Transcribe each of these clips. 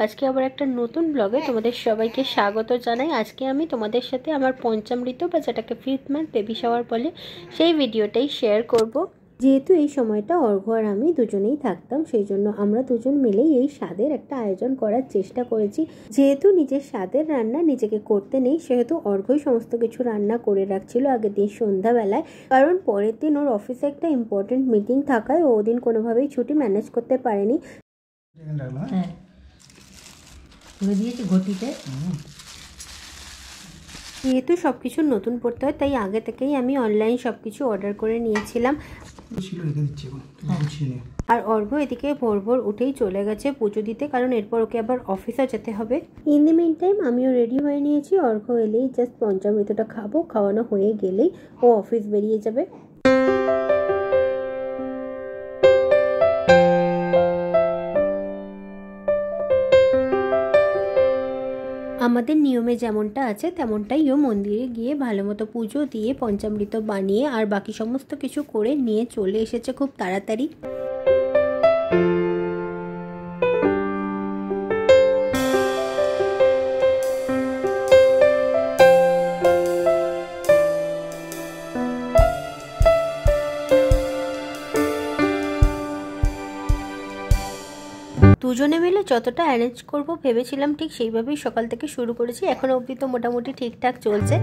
আজকে আবার একটা নতুন ব্লগে তোমাদের সবাইকে স্বাগত জানাই। আজকে আমি তোমাদের সাথে আমার পঞ্চমৃত বা যেটাকে 5th মান্থ বেবি শাওয়ার বলে সেই ভিডিওটাই শেয়ার করব। যেহেতু এই সময়টা অর্ঘ্য আর আমি দুজনেই থাকতাম, সেই জন্য আমরা দুজন মিলেই এই স্বাদের একটা আয়োজন করার চেষ্টা করেছি। যেহেতু নিজের স্বাদের রান্না নিজেকে করতে নেই, সেহেতু অর্ঘ্যই সমস্ত কিছু রান্না করে রাখছিল আগের দিন সন্ধ্যাবেলায়, কারণ পরের দিন ওর অফিসে একটা ইম্পর্টেন্ট মিটিং থাকায় ও দিন কোনোভাবেই ছুটি ম্যানেজ করতে পারেনি। হ্যাঁ দিয়েছি ঘটিতে। যেহেতু সব কিছু নতুন পড়তে হয়, তাই আগে থেকেই আমি অনলাইন সব কিছু অর্ডার করে নিয়েছিলাম। আর অর্ঘ্য এদিকে ভোর ভোর উঠেই চলে গেছে পুজো দিতে, কারণ এরপর ওকে আবার অফিসে যেতে হবে। ইন দি মিন টাইম আমিও রেডি হয়ে নিয়েছি। অর্ঘ্য এলেই জাস্ট পঞ্চামৃতটা খাবো, খাওয়ানো হয়ে গেলেই ও অফিস বেরিয়ে যাবে। আমাদের নিয়মে যেমনটা আছে তেমনটাই ও মন্দিরে গিয়ে ভালো মতো পুজো দিয়ে পঞ্চামৃত বানিয়ে আর বাকি সমস্ত কিছু করে নিয়ে চলে এসেছে খুব তাড়াতাড়ি। দুজনে মিলে যতটা অ্যারেঞ্জ করব ভেবেছিলাম ঠিক সেইভাবেই সকাল থেকে শুরু করেছি। এখনো অবধি তো মোটামুটি ঠিকঠাক চলছে।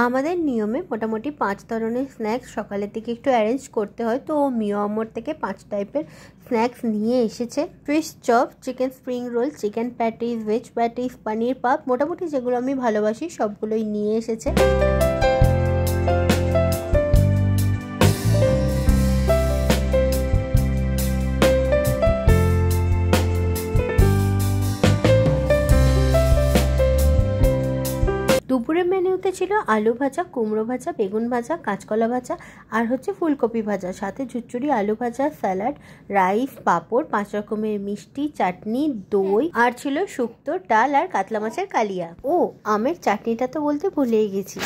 আমাদের নিয়মে মোটামুটি 5 ধরনের স্ন্যাক্স সকালের দিকে একটু অ্যারেঞ্জ করতে হয়, তো মিও আমর থেকে 5 টাইপের স্ন্যাক্স নিয়ে এসেছে। Fish chop, chicken spring roll, chicken patties, veg patties, paneer pop, মোটামুটি যেগুলো আমি ভালোবাসি সবগুলোই নিয়ে এসেছে। দুপুরের মেনুতে ছিল আলু ভাজা, কুমড়ো ভাজা, বেগুন ভাজা, কাঁচকলা ভাজা আর হচ্ছে ফুলকপি ভাজা, সাথে চচ্চড়ি, আলু ভাজা, স্যালাড, রাইস, পাঁপড়, 5 রকমের মিষ্টি, চাটনি, দই আর ছিল শুক্তো, ডাল আর কাতলা মাছের কালিয়া। ও আমের চাটনিটা তো বলতে ভুলেই গেছি।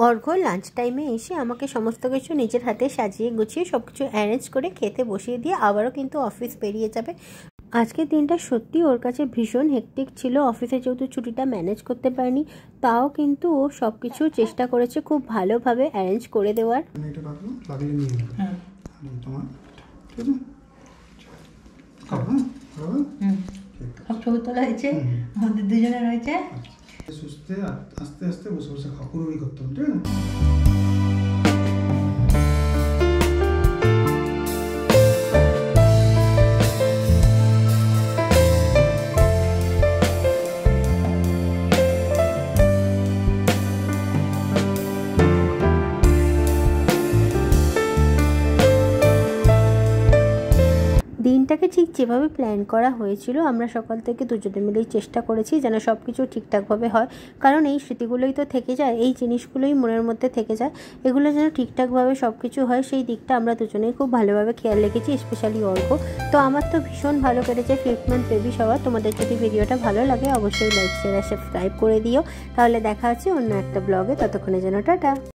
অর্ঘ্য লাঞ্চ টাইমে এসে আমাকে সমস্ত কিছু নিজের হাতে সাজিয়ে গুছিয়ে সব কিছু অ্যারেঞ্জ করে খেতে বসিয়ে দিয়ে আবারও কিন্তু অফিস বেরিয়ে যাবে। আজকের দিনটা সত্যি ওর কাছে ভীষণ হেক্টিক ছিল। অফিসে যেহেতু ছুটিটা ম্যানেজ করতে পারেনি, তাও কিন্তু ও সব কিছু চেষ্টা করেছে খুব ভালোভাবে অ্যারেঞ্জ করে দেওয়ার। ছবি তোলা হয়েছে, আমাদের দুজনে রয়েছে। সুস্থে আস্তে আস্তে বসে বসে খাকুরই করতাম, ঠিক আছে। দিনটাকে ঠিক যেভাবে প্ল্যান করা হয়েছিল আমরা সকাল থেকে দুজনে মিলেই চেষ্টা করেছি যেন সব কিছু ঠিকঠাকভাবে হয়, কারণ এই স্মৃতিগুলোই তো থেকে যায়, এই জিনিসগুলোই মনের মধ্যে থেকে যায়। এগুলো যেন ঠিকঠাকভাবে সব কিছু হয় সেই দিকটা আমরা দুজনেই খুব ভালোভাবে খেয়াল রেখেছি, স্পেশালি অর্ঘ্য। তো আমার তো ভীষণ ভালো কেটেছে 5th মান্থ বেবি শাওয়ার। তোমাদের যদি ভিডিওটা ভালো লাগে অবশ্যই লাইক, শেয়ার আর সাবস্ক্রাইব করে দিও। তাহলে দেখা হচ্ছে অন্য একটা ব্লগে, ততক্ষণে যেন টাটা।